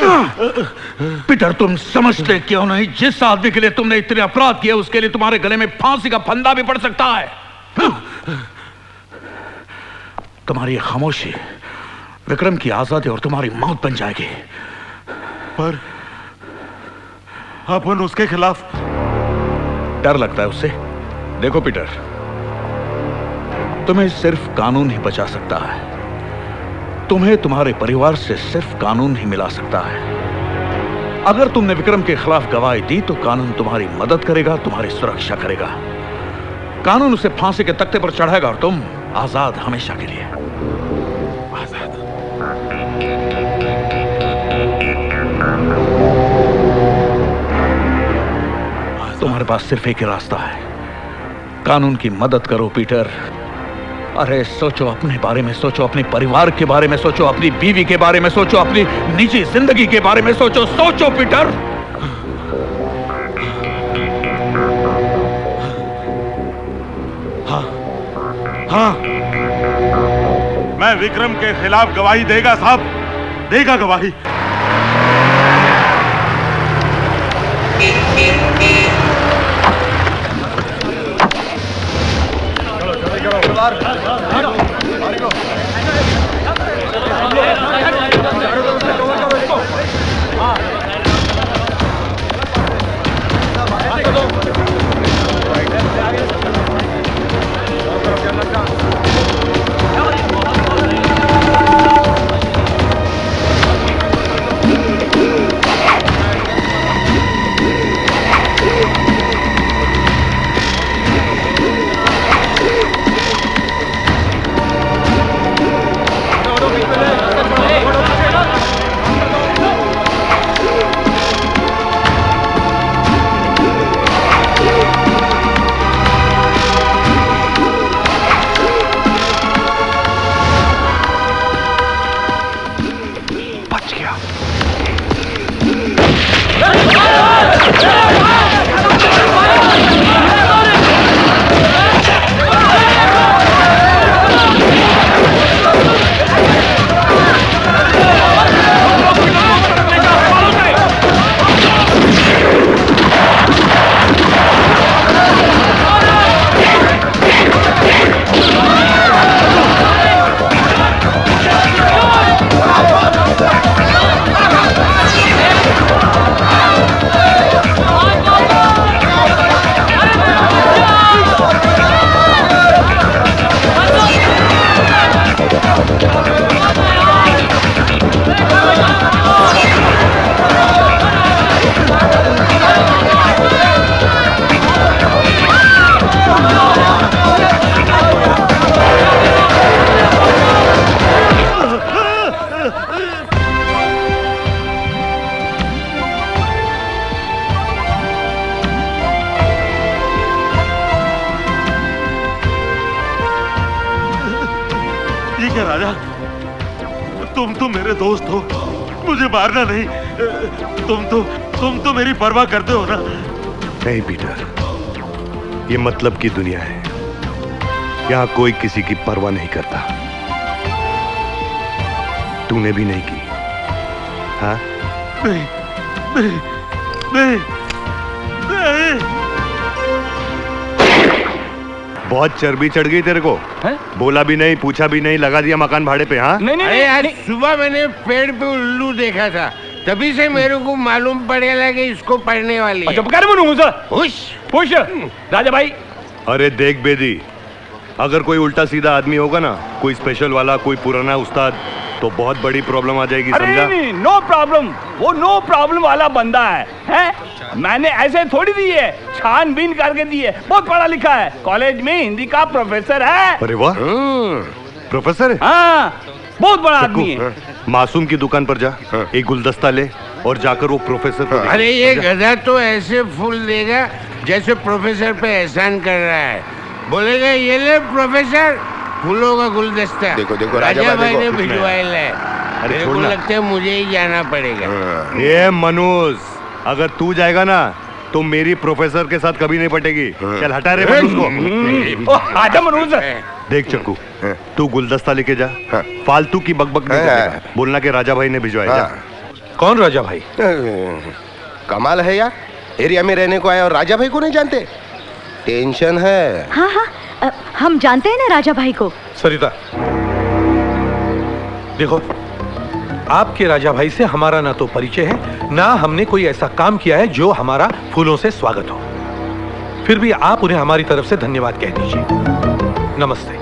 Peter, तुम समझते क्यों नहीं? जिस आदमी के लिए तुमने इतने अपराध किए उसके लिए तुम्हारे गले में फांसी का फंदा भी पड़ सकता है। तुम्हारी खामोशी विक्रम की आजादी और तुम्हारी मौत बन जाएगी। पर अपन उसके खिलाफ। डर लगता है उससे? देखो पीटर, तुम्हें सिर्फ कानून ही बचा सकता है। तुम्हें तुम्हारे परिवार से सिर्फ कानून ही मिला सकता है। अगर तुमने विक्रम के खिलाफ गवाही दी तो कानून तुम्हारी मदद करेगा, तुम्हारी सुरक्षा करेगा। कानून उसे फांसी के तख्ते पर चढ़ाएगा और तुम आजाद हमेशा के लिए। आजाद। तुम्हारे पास सिर्फ एक ही रास्ता है, कानून की मदद करो पीटर। अरे सोचो, अपने बारे में सोचो, अपने परिवार के बारे में सोचो, अपनी बीवी के बारे में सोचो, अपनी निजी जिंदगी के बारे में सोचो। सोचो पीटर। हाँ, हाँ, मैं विक्रम के खिलाफ गवाही देगा साहब, देगा गवाही। तुम मेरे दोस्त हो, मुझे मारना नहीं। तुम तो मेरी परवाह करते हो ना? नहीं पीटर, ये मतलब की दुनिया है, यहाँ कोई किसी की परवाह नहीं करता। तूने भी नहीं की। हाँ? नहीं, नहीं, नहीं, नहीं। बहुत चर्बी चढ़ गई तेरे को है? बोला भी नहीं, पूछा भी नहीं, लगा दिया मकान भाड़े पे। हाँ नहीं, अरे यार, सुबह मैंने पेड़ पे उल्लू देखा था, तभी से मेरे को मालूम पड़ेगा कि इसको पढ़ने वाली है। राजा भाई। अरे देख बेदी, अगर कोई उल्टा सीधा आदमी होगा ना, कोई स्पेशल वाला, कोई पुराना उस्ताद, तो बहुत बड़ी प्रॉब्लम आ जाएगी। समझा? नहीं, नो प्रॉब्लम, वो नो प्रॉब्लम वाला बंदा है? मैंने ऐसे थोड़ी दी है, छानबीन करके दी है। बहुत पढ़ा लिखा है, कॉलेज में हिंदी का प्रोफेसर है। अरे वाह, प्रोफेसर है? हाँ, बहुत बड़ा आदमी है। मासूम की दुकान पर जा, एक गुलदस्ता ले और जाकर वो प्रोफेसर को। अरे ये गधा तो ऐसे फूल देगा जैसे प्रोफेसर पे एहसान कर रहा है। बोलेगा ये ले प्रोफेसर, फूलों का गुलदस्ता। देखो राजा भाई ने भिजवाया है। अरे को लगता है मुझे ही जाना पड़ेगा। ये मनोज, अगर तू जाएगा ना तो मेरी प्रोफेसर के साथ कभी नहीं पटेगी। चल हटा रे मनोज को। आजा मनोज। देख चक्कू, तू गुलदस्ता लेके जा, फालतू की बकबक नहीं करेगा, बोलना कि राजा भाई ने भिजवाया। कौन राजा भाई? कमाल है यार, एरिया में रहने को आया और राजा भाई को नहीं जानते? टेंशन है। हाँ हाँ, हम जानते हैं ना राजा भाई को। सरिता देखो, आपके राजा भाई से हमारा ना तो परिचय है, ना हमने कोई ऐसा काम किया है जो हमारा फूलों से स्वागत हो। फिर भी आप उन्हें हमारी तरफ से धन्यवाद कह दीजिए। नमस्ते।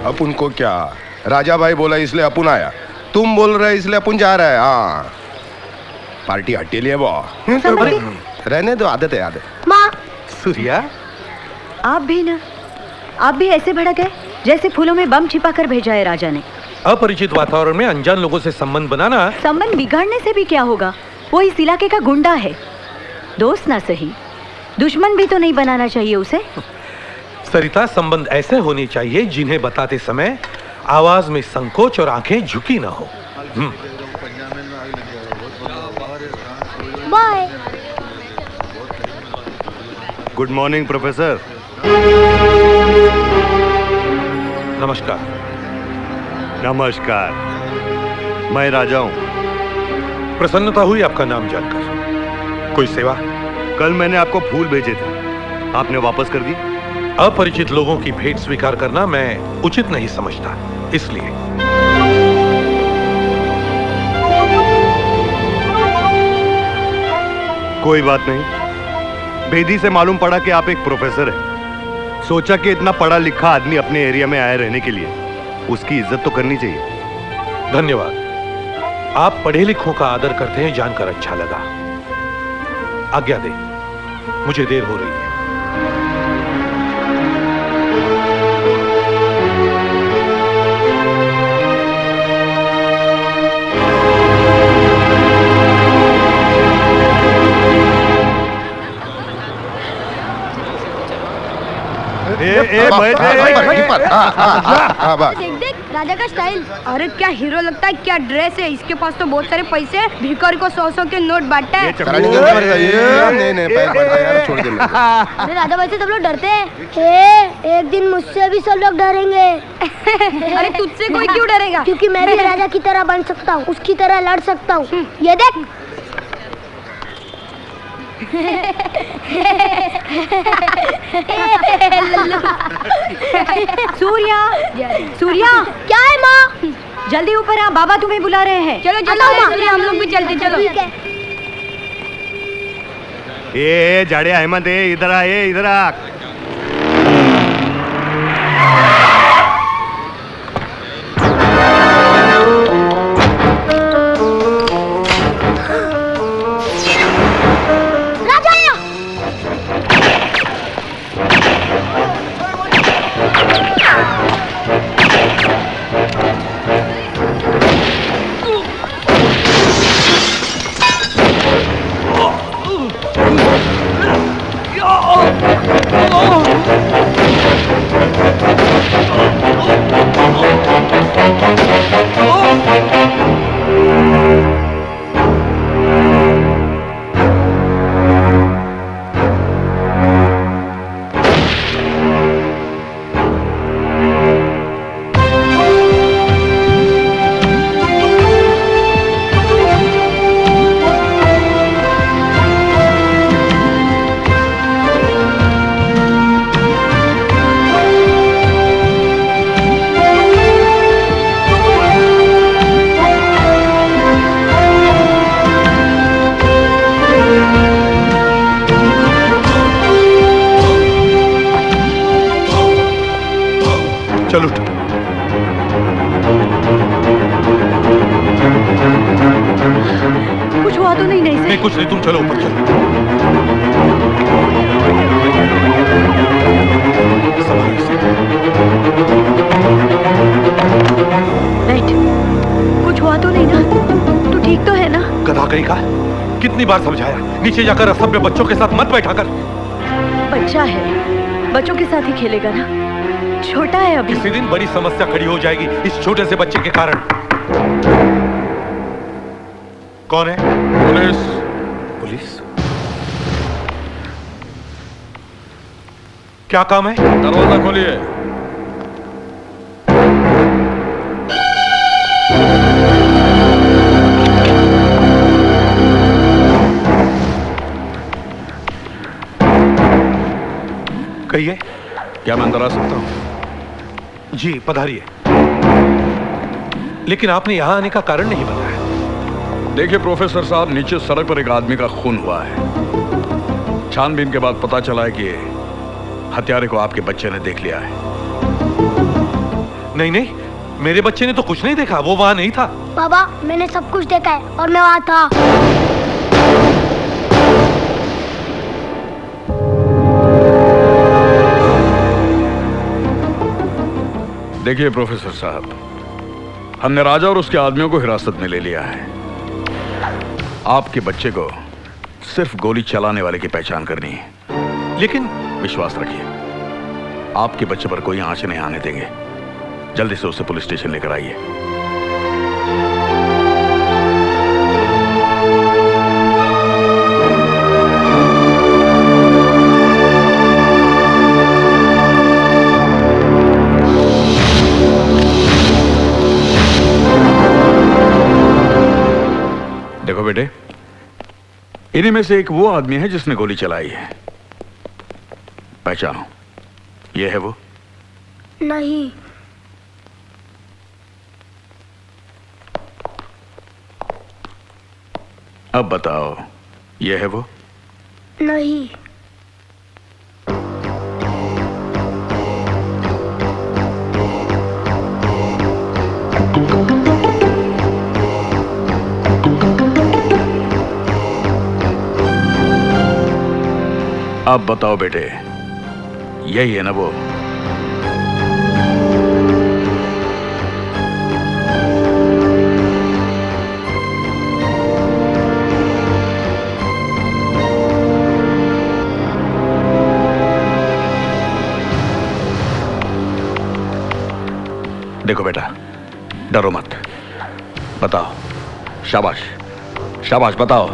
अपन को क्या, राजा भाई बोला इसलिए अपन आया, तुम बोल रहे इसलिए अपन जा रहे हैं। हाँ, पार्टी हटेली है वो। रहने दो, आदत है आदत। माँ, सूर्या आप भी ना, आप भी ऐसे भड़क गए जैसे फूलों में बम छिपा कर भेजा है राजा ने। अपरिचित वातावरण में अनजान लोगों से संबंध बनाना। संबंध बिगाड़ने से भी क्या होगा, वो इस इलाके का गुंडा है। दोस्त ना सही, दुश्मन भी तो नहीं बनाना चाहिए उसे। सरिता, संबंध ऐसे होने चाहिए जिन्हें बताते समय आवाज में संकोच और आंखें झुकी ना हो। बाय। Good morning professor. नमस्कार। नमस्कार, मैं राजा हूं। प्रसन्नता हुई आपका नाम जानकर। कोई सेवा? कल मैंने आपको फूल भेजे थे, आपने वापस कर दी। अपरिचित लोगों की भेंट स्वीकार करना मैं उचित नहीं समझता, इसलिए। कोई बात नहीं, बेदी से मालूम पड़ा कि आप एक प्रोफेसर हैं। सोचा कि इतना पढ़ा लिखा आदमी अपने एरिया में आया रहने के लिए, उसकी इज्जत तो करनी चाहिए। धन्यवाद। आप पढ़े लिखों का आदर करते हैं जानकर अच्छा लगा। आज्ञा दे, मुझे देर हो रही है। देख देख राजा का स्टाइल। अरे क्या हीरो लगता है, क्या ड्रेस है इसके पास, तो बहुत सारे पैसे हैं। भिखारी को 100-100 के नोट बांटता है। अरे राजा भाई से सब लोग डरते हैं। एक दिन मुझसे भी सब लोग डरेंगे। अरे तुझसे कोई क्यों डरेगा? क्योंकि मैं भी राजा की तरह बन सकता हूँ, उसकी तरह लड़ सकता हूँ। ये देख। सूर्या, सूर्या, क्या है माँ? जल्दी ऊपर आ, बाबा तुम्हें बुला रहे हैं। चलो चलो, हम लोग भी चलते। चलो। ये जाड़िया अहमद है, इधर आ, ये इधर आ। चलो कुछ हुआ तो नहीं? नहीं, कुछ नहीं, तुम चलो ऊपर चलो। बैठ। कुछ हुआ तो नहीं ना? तू ठीक तो है ना? गधा कहीं का, कितनी बार समझाया, नीचे जाकर असभ्य बच्चों के साथ मत बैठा कर। बच्चा है, बच्चों के साथ ही खेलेगा ना, छोटा है अभी। किसी दिन बड़ी समस्या खड़ी हो जाएगी इस छोटे से बच्चे के कारण। कौन है? पुलिस। पुलिस? क्या काम है? दरवाजा खोलिए। कहिए। क्या मैं अंदर आ सकता हूं? जी पधारिए। लेकिन आपने यहां आने का कारण नहीं बताया। देखिए प्रोफेसर साहब, नीचे सड़क पर एक आदमी का खून हुआ है। छानबीन के बाद पता चला है कि हत्यारे को आपके बच्चे ने देख लिया है। नहीं नहीं, मेरे बच्चे ने तो कुछ नहीं देखा, वो वहां नहीं था। बाबा मैंने सब कुछ देखा है और मैं वहाँ था। देखिए प्रोफेसर साहब, हमने राजा और उसके आदमियों को हिरासत में ले लिया है। आपके बच्चे को सिर्फ गोली चलाने वाले की पहचान करनी है। लेकिन विश्वास रखिए, आपके बच्चे पर कोई आंच नहीं आने देंगे। जल्दी से उसे पुलिस स्टेशन लेकर आइए। देखो बेटे, इन्हीं में से एक वो आदमी है जिसने गोली चलाई है। पहचानो, ये है वो? नहीं। अब बताओ, ये है वो? नहीं। अब बताओ बेटे, यही है ना वो? देखो बेटा, डरो मत, बताओ। शाबाश शाबाश, बताओ,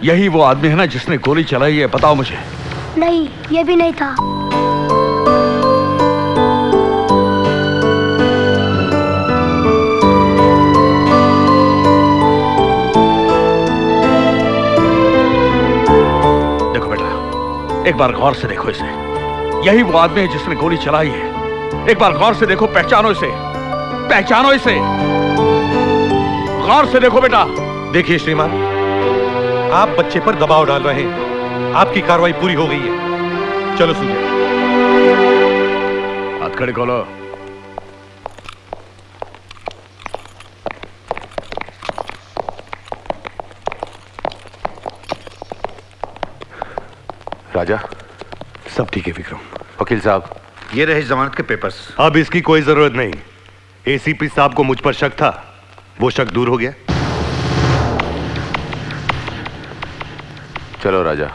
यही वो आदमी है ना जिसने गोली चलाई है? बताओ मुझे। नहीं, ये भी नहीं था। देखो बेटा, एक बार गौर से देखो इसे। यही वो आदमी है जिसने गोली चलाई है। एक बार गौर से देखो, पहचानो इसे, पहचानो इसे, गौर से देखो बेटा। देखिए श्रीमान, आप बच्चे पर दबाव डाल रहे हैं। आपकी कार्रवाई पूरी हो गई है, चलो सूर्य। हथकड़ी खोलो। राजा, सब ठीक है विक्रम। वकील साहब, ये रहे जमानत के पेपर्स। अब इसकी कोई जरूरत नहीं। एसीपी साहब को मुझ पर शक था, वो शक दूर हो गया। चलो राजा।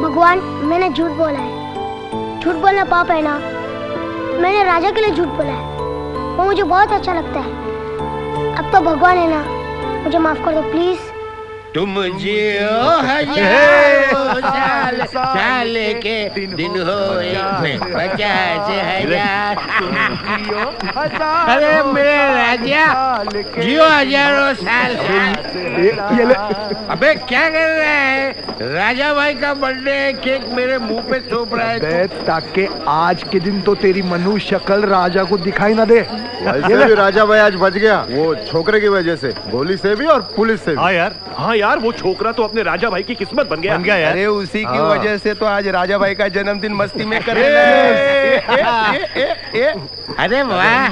भगवान, मैंने झूठ बोला है। झूठ बोलना पाप है ना? मैंने राजा के लिए झूठ बोला है, वो मुझे बहुत अच्छा लगता है। अब तो भगवान है ना, मुझे माफ कर दो प्लीज। तुम जियो हजारों साल, साल के दिन हो 50,000। अरे मेरे राजा, जियो हजारों साल। अबे क्या कर रहा है? राजा भाई का बर्थडे, केक मेरे मुंह पे थोप रहा है। ताकि आज के दिन तो तेरी मनुष्य शक्ल राजा को दिखाई ना दे। वैसे भी राजा भाई आज बच गया, वो छोकरे की वजह से, गोली से भी और पुलिस से भी। हाँ यार, वो छोकरा तो अपने राजा भाई की किस्मत बन गया यार। अरे उसी की वजह से तो आज राजा भाई का जन्मदिन मस्ती में कर रहे हैं। अरे वाह,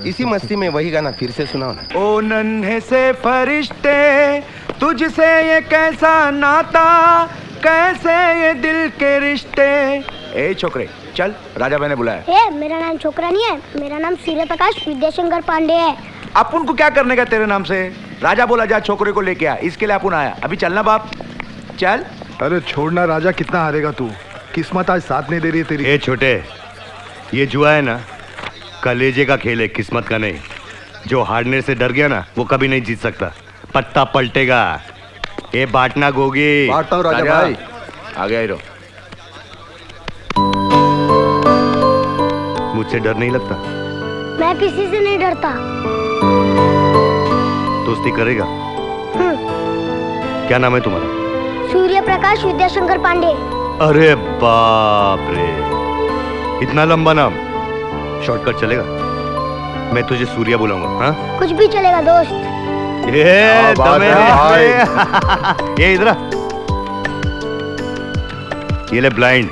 इसी मस्ती में वही गाना फिर से सुनाओ ना। ओ नन्हे से फरिश्ते, तुझसे ये कैसा नाता, कैसे ये दिल के रिश्ते। ए छोकरे, चल, राजा भाई ने बुलाया। ए, मेरा नाम छोकरा नहीं है, मेरा नाम सूर्य प्रकाश विद्याशंकर पांडे है। अपन को क्या करने का तेरे नाम से? राजा बोला जा छोकरे को लेके आ, इसके लिए अपन आया। अभी चलना बाप, चल। अरे छोड़ना राजा, कितना हारेगा तू? किस्मत आज साथ नहीं दे रही है तेरी। ए छोटे, ये जुआ है ना, कलेजे का खेल है, किस्मत का नहीं। जो हारने से डर गया ना, वो कभी नहीं जीत सकता। पत्ता पलटेगा। ए बांटना गोगी। बांटता हूँ राजा भाई। आ गया हीरो। मुझसे डर नहीं लगता? मैं किसी से नहीं डरता। दोस्ती करेगा? क्या नाम है तुम्हारा? सूर्य प्रकाश विद्याशंकर पांडे। अरे बाप रे, इतना लंबा नाम। शॉर्टकट चलेगा? मैं तुझे सूर्या बुलाऊंगा। हाँ, कुछ भी चलेगा दोस्त। ये इधर आ। ये ले ब्लाइंड।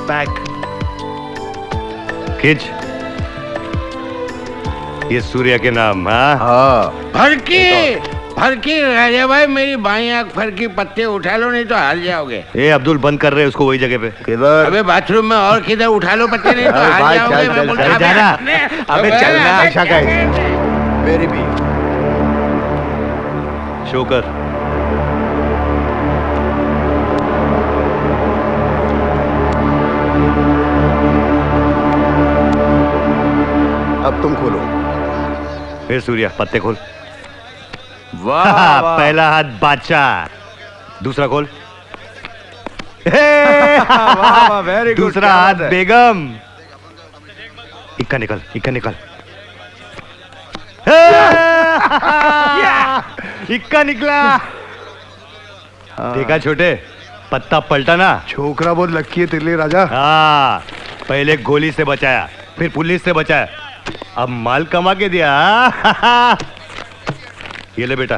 पैक खींच। ये सूर्या के नाम। हाँ, फरकी राजा भाई, मेरी बाई आंख फरकी, पत्ते उठा लो नहीं तो हार जाओगे। ए अब्दुल, बंद कर रहे उसको वही जगह पे। किधर? अबे बाथरूम में, और किधर उठा लो पत्ते नहीं तो हार जाओगे। मैं बोलता हूं, जाना। अबे चलना। अच्छा कहे मेरी भी शो कर। अब तुम खोलो। फिर सूर्या, पत्ते खोल। वाह, पहला हाथ बादशाह, दूसरा खोल। Very good. दूसरा हाथ बेगम। इक्का निकल, इक्का निकल। इक्का निकला। देखा छोटे, पत्ता पलटा ना। छोकरा बहुत लक्की है तेरे लिए राजा। हाँ, पहले गोली से बचाया, फिर पुलिस से बचाया, अब माल कमा के दिया। ये ले बेटा।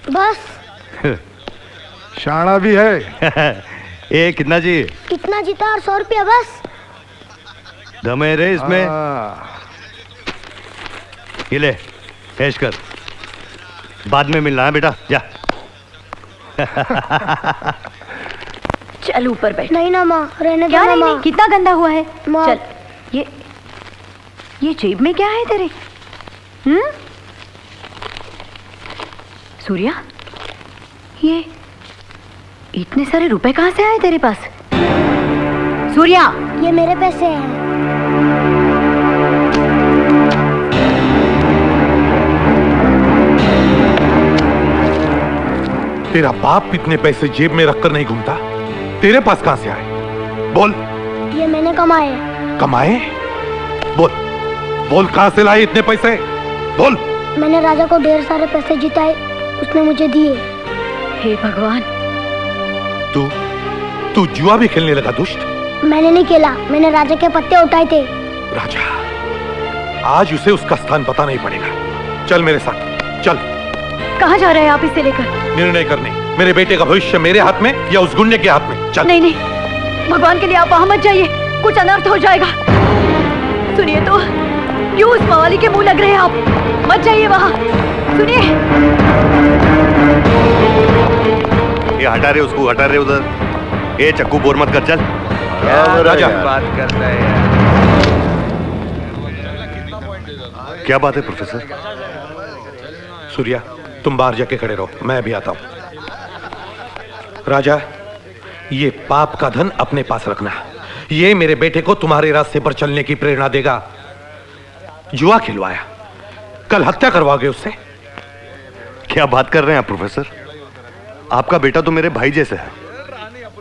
बस शाना भी है। ए कितना चाहिए? कितना जीता? और 100 रुपया बस। दम है रे इसमें। ये ले, ऐश कर, बाद में मिलना है बेटा, जा। चल ऊपर बैठ। नहीं ना माँ, रहने क्या दो ना नहीं, माँ। नहीं, कितना गंदा हुआ है। माँ। चल, ये जेब में क्या है तेरे? सूर्या, ये इतने सारे रुपए कहाँ से आए तेरे पास? सूर्या, ये मेरे पैसे हैं। तेरा बाप इतने पैसे जेब में रखकर नहीं घूमता, तेरे पास कहां से आए? बोल। ये मैंने कमाए। कमाए? बोल, बोल कहां से लाए इतने पैसे? बोल। मैंने राजा को ढेर सारे पैसे जिताए, उसने मुझे दिए। हे भगवान। तू जुआ भी खेलने लगा दुष्ट? मैंने नहीं खेला, मैंने राजा के पत्ते उठाए थे। राजा, आज उसे उसका स्थान पता नहीं पड़ेगा। चल मेरे साथ, चल। कहाँ जा रहे हैं आप इसे लेकर? निर्णय करने, मेरे बेटे का भविष्य मेरे हाथ में या उस गुंडे के हाथ में। चल। नहीं नहीं, भगवान के लिए आप वहां मत जाइए, कुछ अनर्थ हो जाएगा। सुनिए तो, क्यों उस मवाली के मुंह लग रहे हैं आप? मत जाइए वहां। सुनिए। ये हटा रहे उसको, हटा रहे उधर। ए चक्कू बोर मत कर, चल। राजा बात करता है यार। क्या बात है प्रोफेसर? सूर्या, तुम बाहर जाके खड़े रहो, मैं भी आता हूं। राजा, ये पाप का धन अपने पास रखना। ये मेरे बेटे को तुम्हारे रास्ते पर चलने की प्रेरणा देगा। जुआ खिलवाया, कल हत्या करवाओगे उससे। क्या बात कर रहे हैं आप प्रोफेसर? आपका बेटा तो मेरे भाई जैसे है,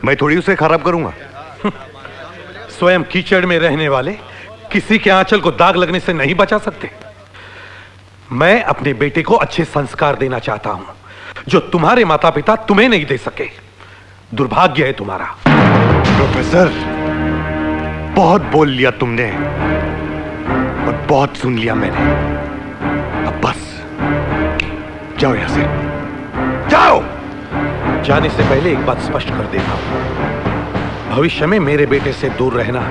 मैं थोड़ी उसे खराब करूंगा। स्वयं कीचड़ में रहने वाले किसी के आंचल को दाग लगने से नहीं बचा सकते। मैं अपने बेटे को अच्छे संस्कार देना चाहता हूं, जो तुम्हारे माता पिता तुम्हें नहीं दे सके। दुर्भाग्य है तुम्हारा। प्रोफेसर, बहुत बोल लिया तुमने और बहुत सुन लिया मैंने। अब बस जाओ यहां से, जाओ। जाने से पहले एक बात स्पष्ट कर देता हूं, भविष्य में मेरे बेटे से दूर रहना,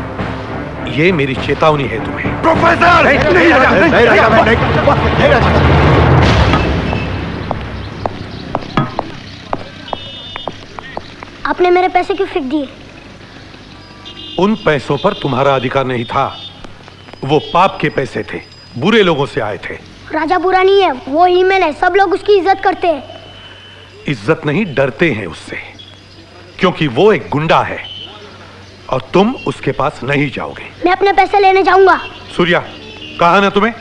ये मेरी चेतावनी है तुम्हें। प्रोफेसर! नहीं राजा। आपने मेरे पैसे क्यों फेंक दिए? उन पैसों पर तुम्हारा अधिकार नहीं था, वो पाप के पैसे थे, बुरे लोगों से आए थे। राजा बुरा नहीं है, वो ईमेल है, सब लोग उसकी इज्जत करते हैं। इज्जत नहीं, डरते हैं उससे, क्योंकि वो एक गुंडा है और तुम उसके पास नहीं जाओगे। मैं अपने पैसे लेने जाऊंगा। सूर्या, कहा ना तुम्हें,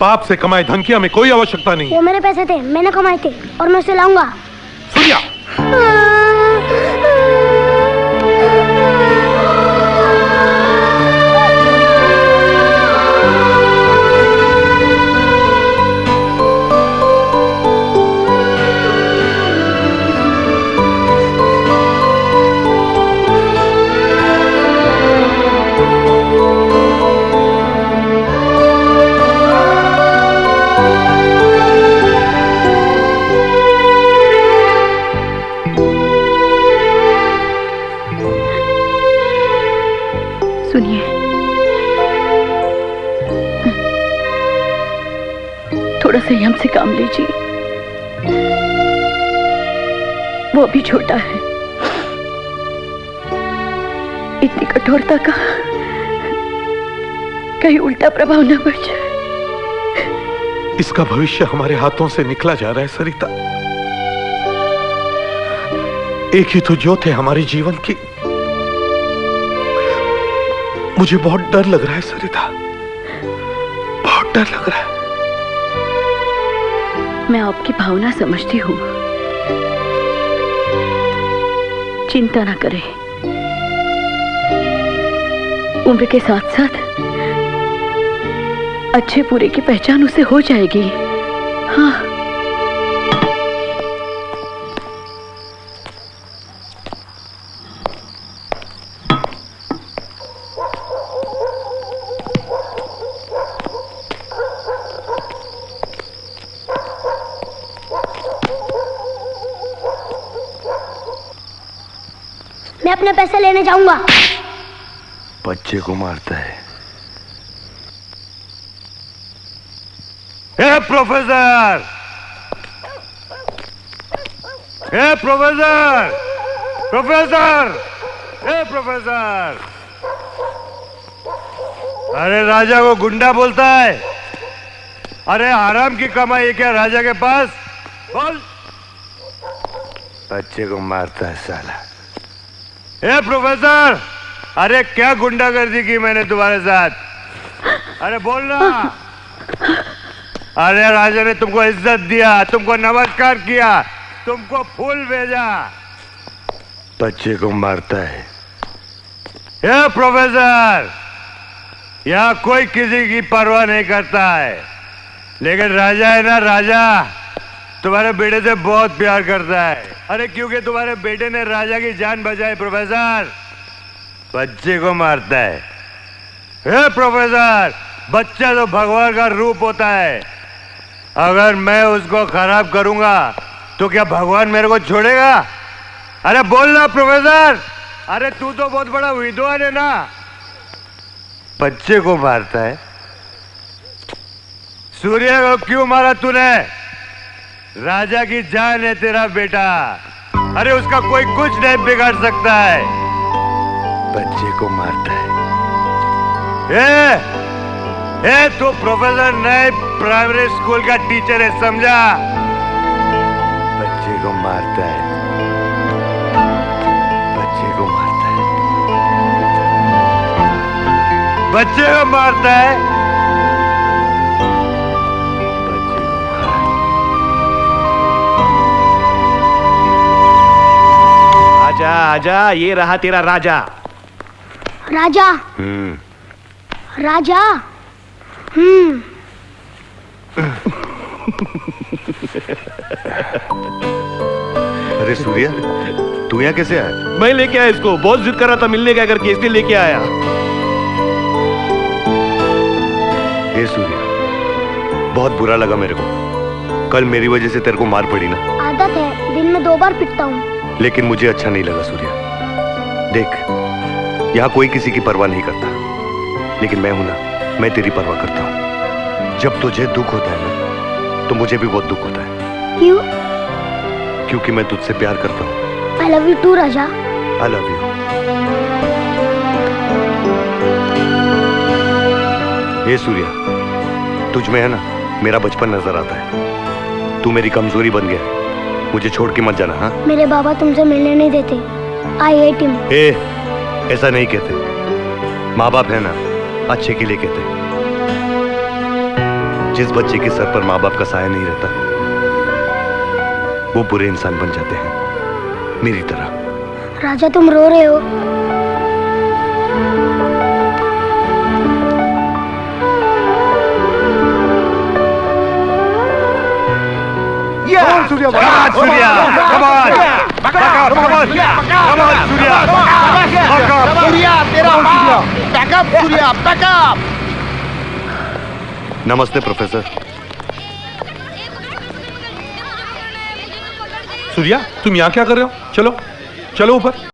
पाप से कमाए धन की हमें कोई आवश्यकता नहीं। वो मेरे पैसे थे, मैंने कमाए थे और मैं उसे लाऊंगा। सूर्या! संयम से काम लीजिए। वो अभी छोटा है। इतनी कठोरता का कहीं उल्टा प्रभाव न पड़ जाए। इसका भविष्य हमारे हाथों से निकला जा रहा है सरिता। एक ही तो ज्योत है हमारे जीवन की। मुझे बहुत डर लग रहा है सरिता, बहुत डर लग रहा है। मैं आपकी भावना समझती हूँ। चिंता ना करें, उम्र के साथ साथ अच्छे बुरे की पहचान उसे हो जाएगी। हाँ। मैं अपने पैसे लेने जाऊंगा। बच्चे को मारता है। ए प्रोफेसर! ए प्रोफेसर! प्रोफेसर! ए प्रोफेसर! अरे राजा को गुंडा बोलता है। अरे आराम की कमाई है क्या राजा के पास? बोल। बच्चे को मारता है साला। ए प्रोफेसर! अरे क्या गुंडागर्दी की मैंने तुम्हारे साथ? अरे बोलना। अरे राजा ने तुमको इज्जत दिया, तुमको नमस्कार किया, तुमको फूल भेजा, बच्चे को मारता है। ए प्रोफेसर! यहाँ कोई किसी की परवाह नहीं करता है, लेकिन राजा है ना, राजा तुम्हारे बेटे से बहुत प्यार करता है। अरे क्योंकि तुम्हारे बेटे ने राजा की जान बचाई। प्रोफेसर, बच्चे को मारता है। हे प्रोफेसर, बच्चा तो भगवान का रूप होता है। अगर मैं उसको खराब करूंगा तो क्या भगवान मेरे को छोड़ेगा? अरे बोलना प्रोफेसर। अरे तू तो बहुत बड़ा विद्वान है ना। बच्चे को मारता है। सूर्य को क्यों मारा तूने? राजा की जान है तेरा बेटा। अरे उसका कोई कुछ नहीं बिगाड़ सकता है। बच्चे को मारता है। ए तू प्रोफेसर नहीं, प्राइमरी स्कूल का टीचर है, समझा? बच्चे को मारता है। बच्चे को मारता है। बच्चे को मारता है। आजा आजा, ये रहा तेरा राजा। राजा? राजा? अरे सूर्या, तू यहाँ कैसे आया? मैं लेके आया इसको, बहुत जिद कर रहा था मिलने का करके, इसलिए लेके आया। हे सूर्या, बहुत बुरा लगा मेरे को। कल मेरी वजह से तेरे को मार पड़ी ना। आदत है, दिन में 2 बार पिटता हूँ। लेकिन मुझे अच्छा नहीं लगा सूर्या। देख, यहाँ कोई किसी की परवाह नहीं करता, लेकिन मैं हूं ना, मैं तेरी परवाह करता हूँ। जब तुझे दुख होता है ना, तो मुझे भी बहुत दुख होता है। क्यों? क्योंकि मैं तुझसे प्यार करता हूँ। I love you too, Raja. I love you। ये सूर्या, तुझ में है ना मेरा बचपन नजर आता है। तू मेरी कमजोरी बन गया। मुझे छोड़ के मत जाना। हाँ? मेरे बाबा तुमसे मिलने नहीं देते। I hate him। ऐसा नहीं कहते। माँ बाप है ना, अच्छे के लिए कहते। जिस बच्चे के सर पर माँ बाप का साया नहीं रहता, वो बुरे इंसान बन जाते हैं, मेरी तरह। राजा तुम रो रहे हो। Surya, Surya, come on, back up, come on, Surya, Surya, तेरा बैकअप, सूर्या, बैकअप। नमस्ते प्रोफेसर। सूर्या, तुम यहाँ क्या कर रहे हो? चलो चलो ऊपर।